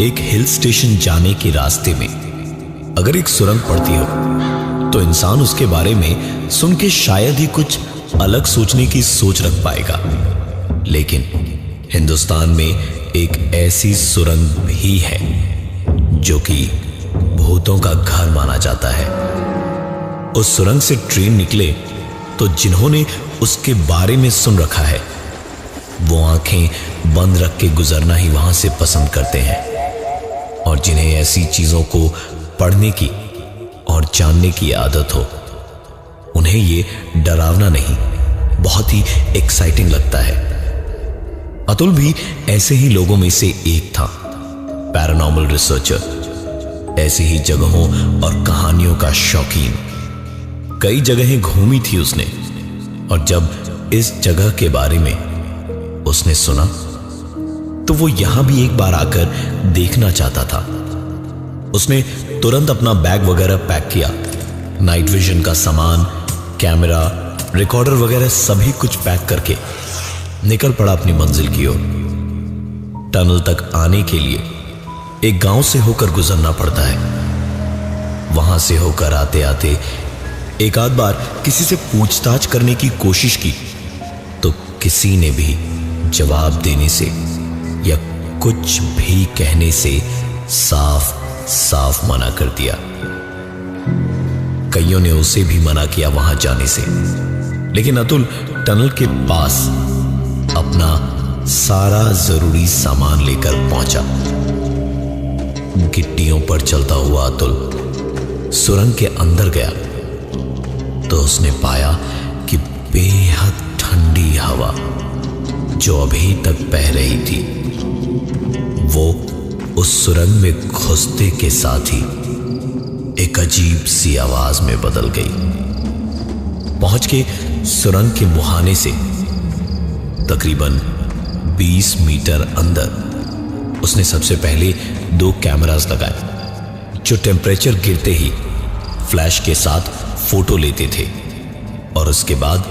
एक hill station जाने के रास्ते में अगर एक सुरंग पड़ती हो तो इंसान उसके बारे में सुन के शायद ही कुछ अलग सोचने की सोच रख पाएगा। लेकिन हिंदुस्तान में एक ऐसी सुरंग भी है जो कि भूतों का घर माना जाता है। उस सुरंग से ट्रेन निकले तो जिन्होंने उसके बारे में सुन रखा है वो आंखें बंद रख के गुजरना ही वहां से पसंद करते हैं, और जिन्हें ऐसी चीजों को पढ़ने की और जानने की आदत हो उन्हें ये डरावना नहीं, बहुत ही एक्साइटिंग लगता है। अतुल भी ऐसे ही लोगों में से एक था, पैरानॉर्मल रिसर्चर, ऐसी ही जगहों और कहानियों का शौकीन। कई जगहें घूमी थी उसने, और जब इस जगह के बारे में उसने सुना तो वो यहां भी एक बार आकर देखना चाहता था। उसने तुरंत अपना बैग वगैरह पैक किया, नाइट विजन का सामान, कैमरा, रिकॉर्डर वगैरह सभी कुछ पैक करके निकल पड़ा अपनी मंजिल की ओर। टनल तक आने के लिए एक गांव से होकर गुजरना पड़ता है। वहां से होकर आते आते एक आध बार किसी से पूछताछ करने की कोशिश की तो किसी ने भी जवाब देने से या कुछ भी कहने से साफ साफ मना कर दिया। कईयों ने उसे भी मना किया वहां जाने से, लेकिन अतुल टनल के पास अपना सारा जरूरी सामान लेकर पहुंचा। गिट्टियों पर चलता हुआ अतुल सुरंग के अंदर गया तो उसने पाया कि बेहद ठंडी हवा जो अभी तक बह रही थी वो उस सुरंग में घुसते के साथ ही एक अजीब सी आवाज में बदल गई। पहुंच के सुरंग के मुहाने से तकरीबन 20 मीटर अंदर उसने सबसे पहले 2 कैमरास लगाए जो टेम्परेचर गिरते ही फ्लैश के साथ फोटो लेते थे, और उसके बाद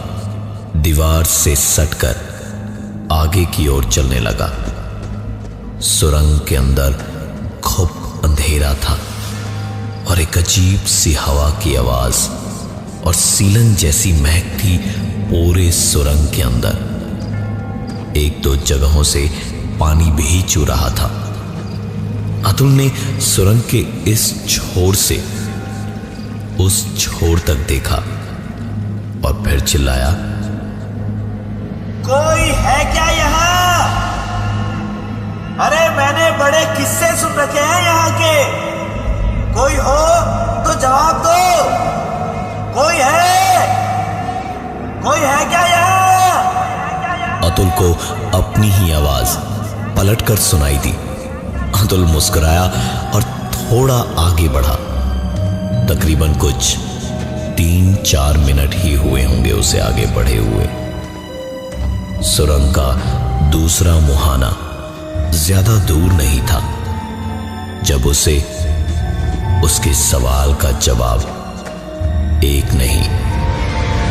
दीवार से सटकर आगे की ओर चलने लगा। सुरंग के अंदर खूब अंधेरा था और एक अजीब सी हवा की आवाज और सीलन जैसी महक थी पूरे सुरंग के अंदर। 1-2 जगहों से पानी भी चू रहा था। अतुल ने सुरंग के इस छोर से उस छोर तक देखा और फिर चिल्लाया, कोई है क्या यहाँ? अरे मैंने बड़े किस्से सुन रखे हैं यहाँ के, कोई हो तो जवाब दो। कोई है क्या यहाँ? अतुल को अपनी ही आवाज पलटकर सुनाई दी। अतुल मुस्कुराया और थोड़ा आगे बढ़ा। तकरीबन कुछ 3-4 मिनट ही हुए होंगे उसे आगे बढ़े हुए। सुरंग का दूसरा मुहाना ज्यादा दूर नहीं था जब उसे उसके सवाल का जवाब एक नहीं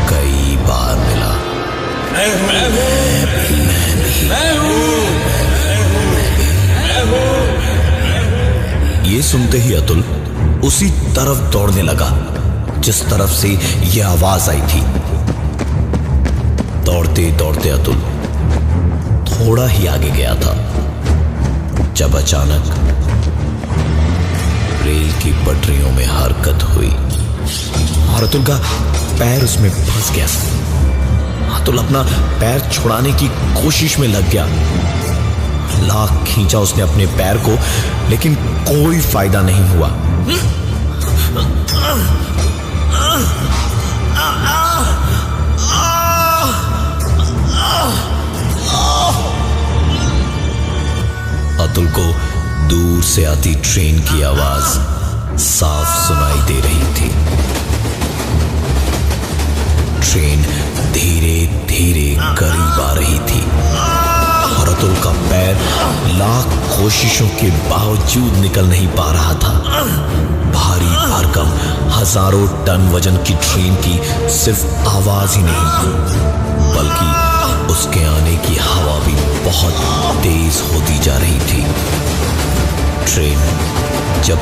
कई बार मिला। ये सुनते ही अतुल उसी तरफ दौड़ने लगा जिस तरफ से यह आवाज आई थी। दौड़ते दौड़ते अतुल थोड़ा ही आगे गया था जब अचानक रेल की पटरियों में हरकत हुई और अतुल का पैर उसमें फंस गया। अतुल अपना पैर छुड़ाने की कोशिश में लग गया। लाख खींचा उसने अपने पैर को, लेकिन कोई फायदा नहीं हुआ। अतुल को दूर से आती ट्रेन की आवाज साफ सुनाई दे रही थी। ट्रेन धीरे धीरे करीब आ रही थी और अतुल का पैर लाख कोशिशों के बावजूद निकल नहीं पा रहा था। भारी भरकम हजारों टन वजन की ट्रेन की सिर्फ आवाज ही नहीं बल्कि उसके आने की हवा भी बहुत तेज होती जा रही थी। ट्रेन जब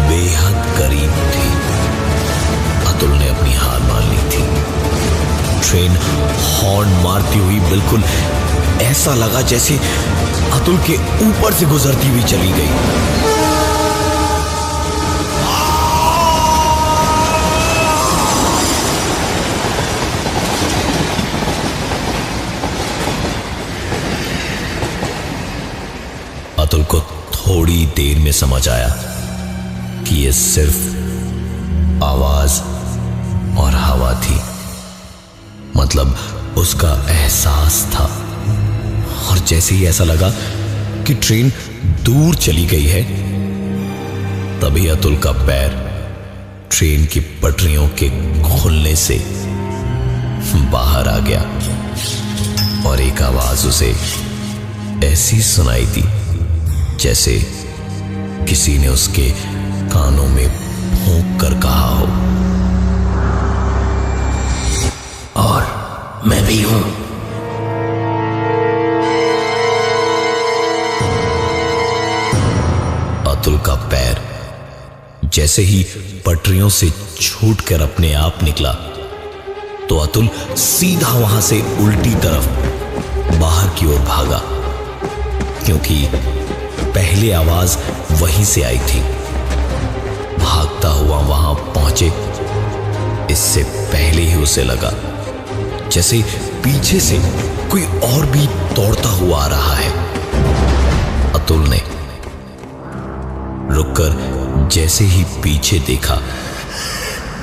बेहद करीब थी, अतुल ने अपनी हार मान ली थी। ट्रेन हॉर्न मारती हुई बिल्कुल ऐसा लगा जैसे अतुल के ऊपर से गुजरती हुई चली गई। अतुल को थोड़ी देर में समझ आया कि यह सिर्फ आवाज और हवा थी, मतलब उसका एहसास था। और जैसे ही ऐसा लगा कि ट्रेन दूर चली गई है, तभी अतुल का पैर ट्रेन की पटरियों के खुलने से बाहर आ गया और एक आवाज उसे ऐसी सुनाई दी जैसे किसी ने उसके कानों में फूंक कर कहा हो, और मैं भी हूं। अतुल का पैर जैसे ही पटरियों से छूटकर अपने आप निकला तो अतुल सीधा वहां से उल्टी तरफ बाहर की ओर भागा, क्योंकि पहले आवाज वहीं से आई थी। भागता हुआ वहां पहुंचे इससे पहले ही उसे लगा जैसे पीछे से कोई और भी दौड़ता हुआ आ रहा है। अतुल ने रुककर जैसे ही पीछे देखा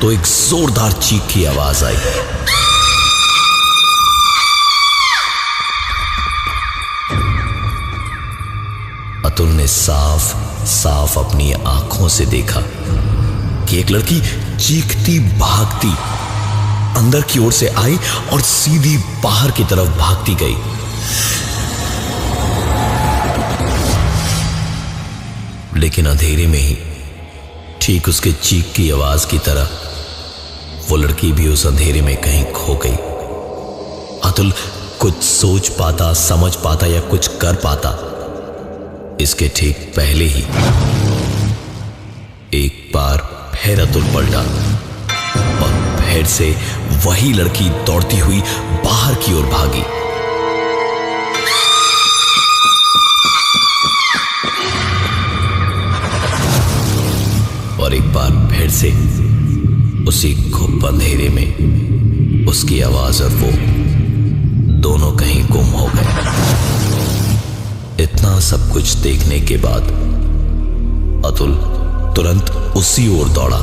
तो एक जोरदार चीख की आवाज आई। अतुल ने साफ साफ अपनी आंखों से देखा कि एक लड़की चीखती भागती अंदर की ओर से आई और सीधी बाहर की तरफ भागती गई। लेकिन अंधेरे में ही ठीक उसके चीख की आवाज की तरह वो लड़की भी उस अंधेरे में कहीं खो गई। अतुल कुछ सोच पाता, समझ पाता या कुछ कर पाता, इसके ठीक पहले ही एक बार फिर अतुल पलटा और फिर से वही लड़की दौड़ती हुई बाहर की ओर भागी। और एक बार फिर से उसी घुप अंधेरे में उसकी आवाज और वो दोनों कहीं गुम हो गए। इतना सब कुछ देखने के बाद अतुल तुरंत उसी ओर दौड़ा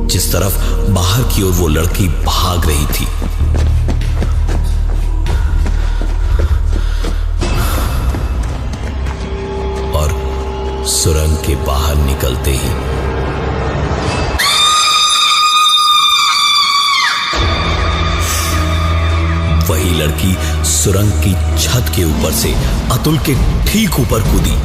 जिस तरफ बाहर की ओर वो लड़की भाग रही थी। और सुरंग के बाहर निकलते ही वही लड़की सुरंग की छत के ऊपर से अतुल के ठीक ऊपर कूदी।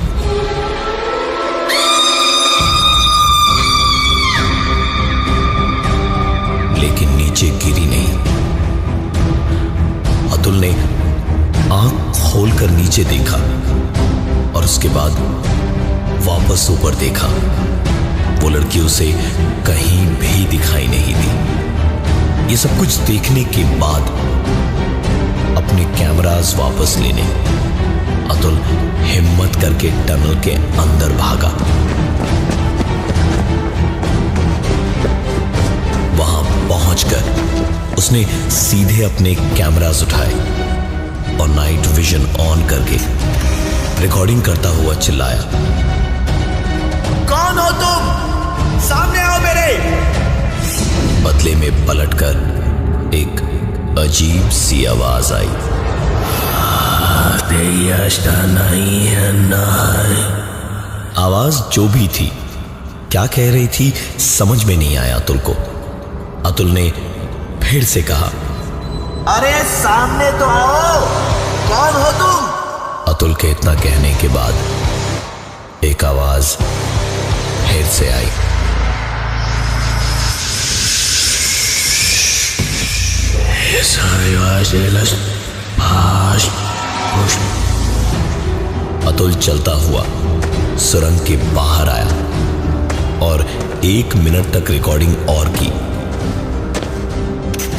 लेकिन नीचे गिरी नहीं। अतुल ने आंख खोलकर नीचे देखा और उसके बाद वापस ऊपर देखा। वो लड़की उसे कहीं भी दिखाई नहीं दी। ये सब कुछ देखने के बाद अपने कैमरास वापस लेने अतुल हिम्मत करके टनल के अंदर भागा। वहां पहुंचकर उसने सीधे अपने कैमरास उठाए और नाइट विजन ऑन करके रिकॉर्डिंग करता हुआ चिल्लाया, कौन हो तुम? सामने आओ मेरे। बदले में पलटकर एक अजीब सी आवाज आई, नहीं है ना। आवाज जो भी थी, क्या कह रही थी समझ में नहीं आया अतुल को। अतुल ने फिर से कहा, अरे सामने तो आओ, कौन हो तुम? अतुल के इतना कहने के बाद एक आवाज फिर से आई, अतुल चलता हुआ सुरंग के बाहर आया और 1 मिनट तक रिकॉर्डिंग और की।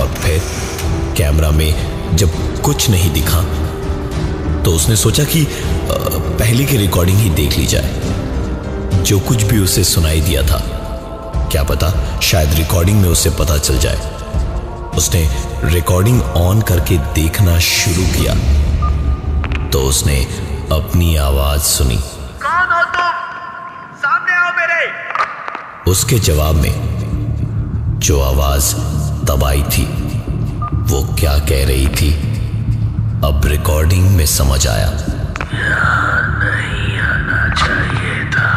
और फिर कैमरा में जब कुछ नहीं दिखा तो उसने सोचा कि पहले की रिकॉर्डिंग ही देख ली जाए। जो कुछ भी उसे सुनाई दिया था, क्या पता शायद रिकॉर्डिंग में उसे पता चल जाए। उसने रिकॉर्डिंग ऑन करके देखना शुरू किया तो उसने अपनी आवाज सुनी। कौन हो तुम? सामने आओ मेरे। उसके जवाब में जो आवाज तब आई थी वो क्या कह रही थी, अब रिकॉर्डिंग में समझ आया। नहीं आना चाहिए था।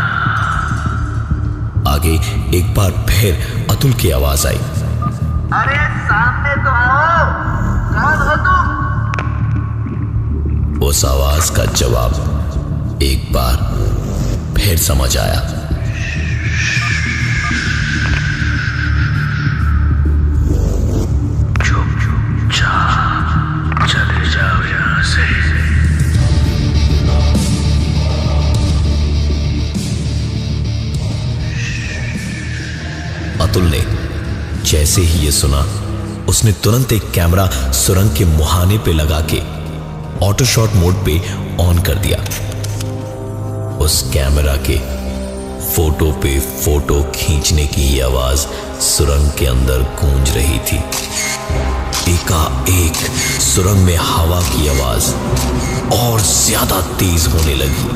आगे एक बार फिर अतुल की आवाज आई। अरे सामने तो आओ, कौन हो तुम? उस आवाज का जवाब एक बार फिर समझ आया। चुपचाप चले जाओ यहां से। अतुल ने जैसे ही ये सुना, उसने तुरंत एक कैमरा सुरंग के मुहाने पे लगा के ऑटो शॉट मोड पे ऑन कर दिया। उस कैमरा के फोटो पे फोटो खींचने की आवाज सुरंग के अंदर गूंज रही थी। एकाएक सुरंग में हवा की आवाज और ज्यादा तेज होने लगी।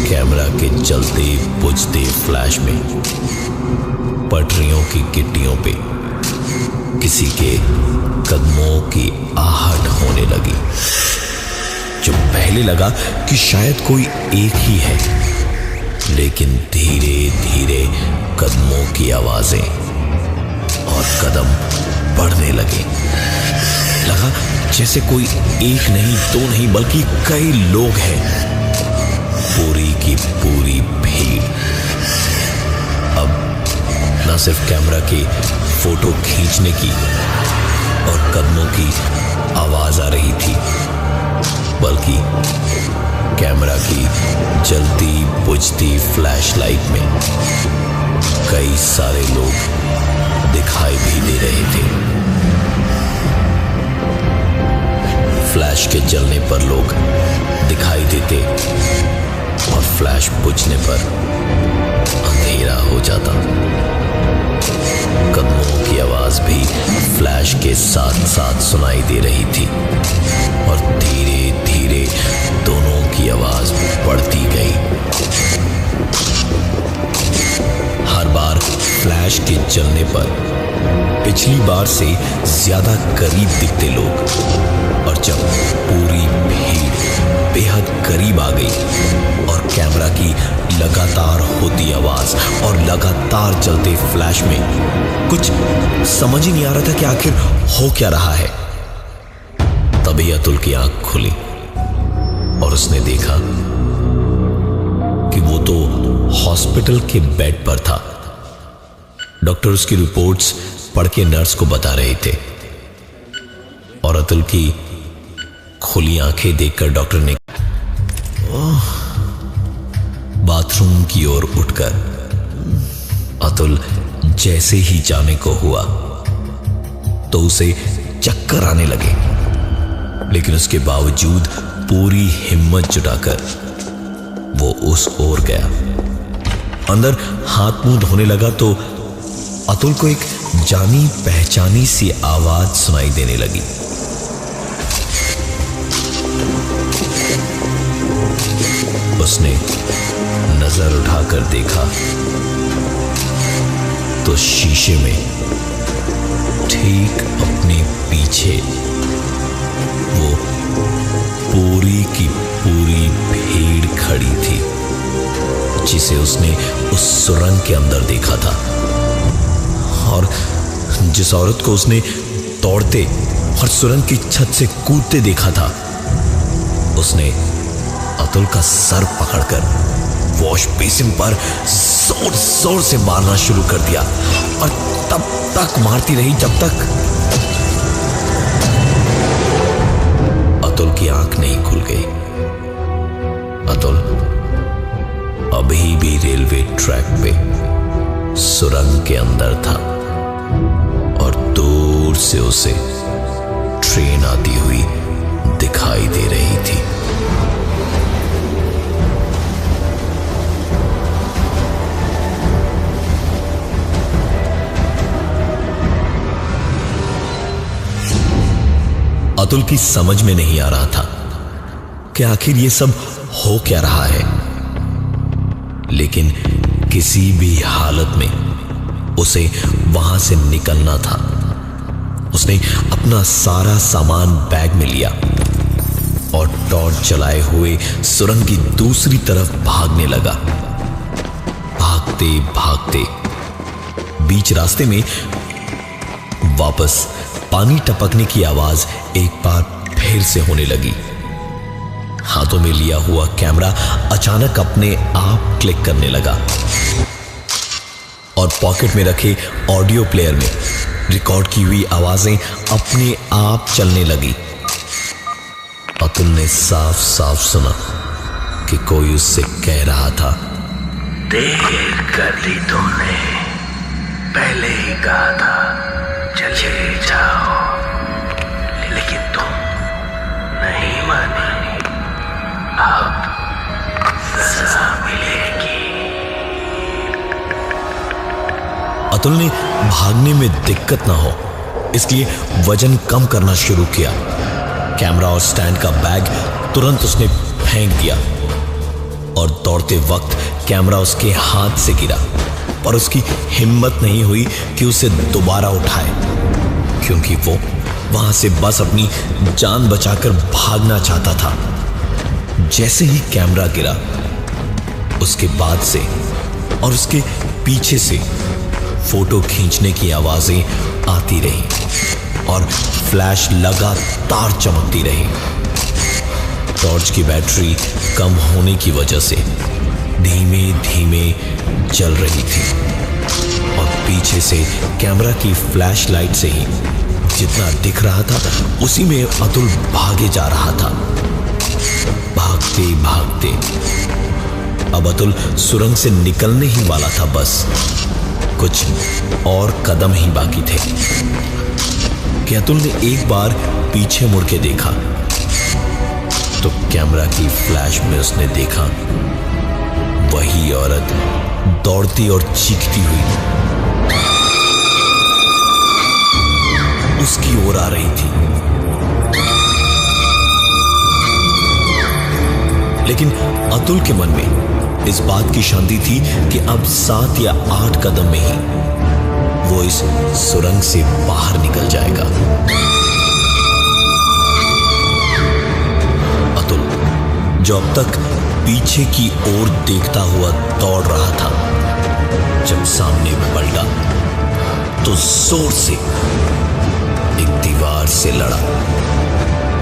कैमरा के चलते बुझते फ्लैश में पटरियों की गिट्टियों पे किसी के कदमों की आहट होने लगी। जो पहले लगा कि शायद कोई एक ही है, लेकिन धीरे धीरे कदमों की आवाजें और कदम बढ़ने लगे। लगा जैसे कोई एक नहीं, दो नहीं, बल्कि कई लोग हैं। पूरी की पूरी भीड़। अब न सिर्फ कैमरा के फोटो खींचने की और कदमों की आवाज आ रही थी, बल्कि कैमरा की जलती बुझती फ्लैशलाइट में कई सारे लोग दिखाई भी दे रहे थे। फ्लैश के जलने पर लोग दिखाई देते और फ्लैश बुझने पर अंधेरा हो जाता। कदमों की आवाज भी फ्लैश के साथ साथ सुनाई दे रही थी और धीरे धीरे दोनों की आवाज बढ़ती गई। हर बार फ्लैश के चलने पर पिछली बार से ज्यादा करीब दिखते लोग, और जब पूरी भीड़ बेहद करीब आ गई और कैमरा की लगातार होती आवाज और लगातार चलते फ्लैश में कुछ समझ ही नहीं आ रहा था कि आखिर हो क्या रहा है, तभी अतुल की आंख खुली और उसने देखा कि वो तो हॉस्पिटल के बेड पर था। डॉक्टर उसकी रिपोर्ट्स पढ़ के नर्स को बता रहे थे और अतुल की खुली आंखें देखकर डॉक्टर ने बाथरूम की ओर उठकर अतुल जैसे ही जाने को हुआ तो उसे चक्कर आने लगे, लेकिन उसके बावजूद पूरी हिम्मत जुटाकर वो उस ओर गया। अंदर हाथ मुंह धोने लगा तो अतुल को एक जानी पहचानी सी आवाज सुनाई देने लगी। उसने नजर उठाकर देखा तो शीशे में ठीक अपने पीछे वो पूरी की पूरी भीड़ खड़ी थी जिसे उसने उस सुरंग के अंदर देखा था, और जिस औरत को उसने दौड़ते और सुरंग की छत से कूदते देखा था, उसने अतुल का सर पकड़कर वॉश बेसिन पर जोर जोर से मारना शुरू कर दिया और तब तक मारती रही जब तक अतुल की आंख नहीं खुल गई। अतुल अभी भी रेलवे ट्रैक पे सुरंग के अंदर था और दूर से उसे ट्रेन आती हुई दिखाई दे रही थी। अतुल की समझ में नहीं आ रहा था कि आखिर ये सब हो क्या रहा है, लेकिन किसी भी हालत में उसे वहां से निकलना था। उसने अपना सारा सामान बैग में लिया और टॉर्च चलाए हुए सुरंग की दूसरी तरफ भागने लगा। भागते भागते बीच रास्ते में वापस पानी टपकने की आवाज एक बार फिर से होने लगी। हाथों में लिया हुआ कैमरा अचानक अपने आप क्लिक करने लगा और पॉकेट में रखे ऑडियो प्लेयर में रिकॉर्ड की हुई आवाजें अपने आप चलने लगी। अतुल ने साफ साफ सुना कि कोई उससे कह रहा था, देर कर दी तूने, पहले ही कहा था चले जाओ, लेकिन तुम नहीं मानी, अब सजा मिलेगी। अतुल ने भागने में दिक्कत ना हो इसलिए वजन कम करना शुरू किया। कैमरा और स्टैंड का बैग तुरंत उसने फेंक दिया और दौड़ते वक्त कैमरा उसके हाथ से गिरा, पर उसकी हिम्मत नहीं हुई कि उसे दोबारा उठाए, क्योंकि वो वहां से बस अपनी जान बचाकर भागना चाहता था। जैसे ही कैमरा गिरा, उसके बाद से और उसके पीछे से फोटो खींचने की आवाजें आती रही और फ्लैश लगातार चमकती रही। टॉर्च की बैटरी कम होने की वजह से धीमे धीमे जल रही थी और पीछे से कैमरा की फ्लैश लाइट से ही जितना दिख रहा था उसी में अतुल भागे जा रहा था। भागते भागते अब अतुल सुरंग से निकलने ही वाला था, बस कुछ और कदम ही बाकी थे कि अतुल ने एक बार पीछे मुड़ के देखा तो कैमरा की फ्लैश में उसने देखा वही औरत दौड़ती और चीखती हुई उसकी ओर आ रही थी। लेकिन अतुल के मन में इस बात की शांति थी कि अब 7 या 8 कदम में ही वो इस सुरंग से बाहर निकल जाएगा। अतुल जो अब तक पीछे की ओर देखता हुआ दौड़ रहा था, जब सामने पलटा तो जोर से एक दीवार से लड़ा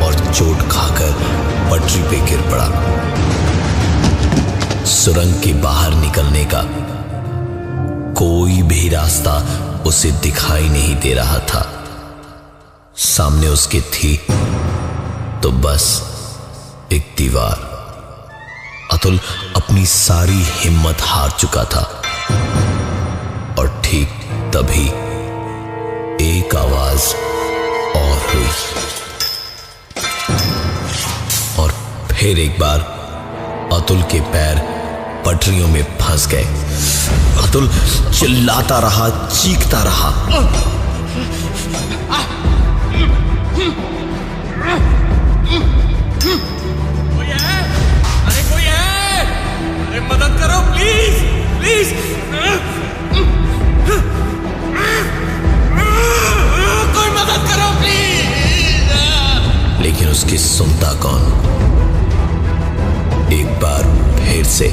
और चोट खाकर पटरी पे गिर पड़ा। सुरंग के बाहर निकलने का कोई भी रास्ता उसे दिखाई नहीं दे रहा था। सामने उसके थी तो बस एक दीवार। अतुल अपनी सारी हिम्मत हार चुका था और ठीक तभी एक आवाज और हुई और फिर एक बार अतुल के पैर पटरियों में फंस गए। अतुल चिल्लाता रहा, चीखता रहा। कोई है? अरे कोई है? अरे मदद करो प्लीज, प्लीज। कोई मदद करो प्लीज। लेकिन उसकी सुनता कौन। एक बार फिर से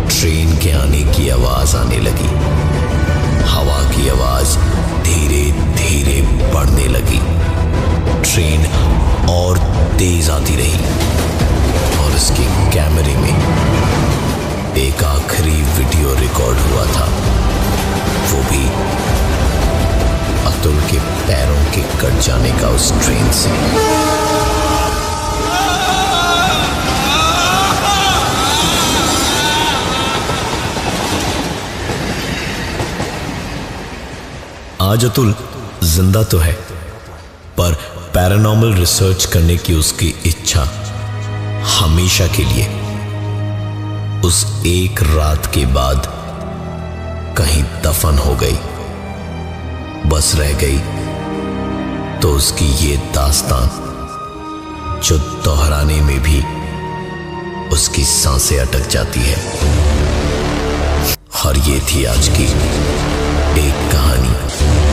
ट्रेन के आने की आवाज आने लगी। हवा की आवाज धीरे धीरे बढ़ने लगी। ट्रेन और तेज आती रही और उसके कैमरे में एक आखिरी वीडियो रिकॉर्ड हुआ था, वो भी अतुल के पैरों के कट जाने का उस ट्रेन से। आज अतुल जिंदा तो है, पर पैरानॉर्मल रिसर्च करने की उसकी इच्छा हमेशा के लिए उस एक रात के बाद कहीं दफन हो गई। बस रह गई तो उसकी ये दास्तान जो दोहराने में भी उसकी सांसें अटक जाती है। और ये थी आज की एक कहानी।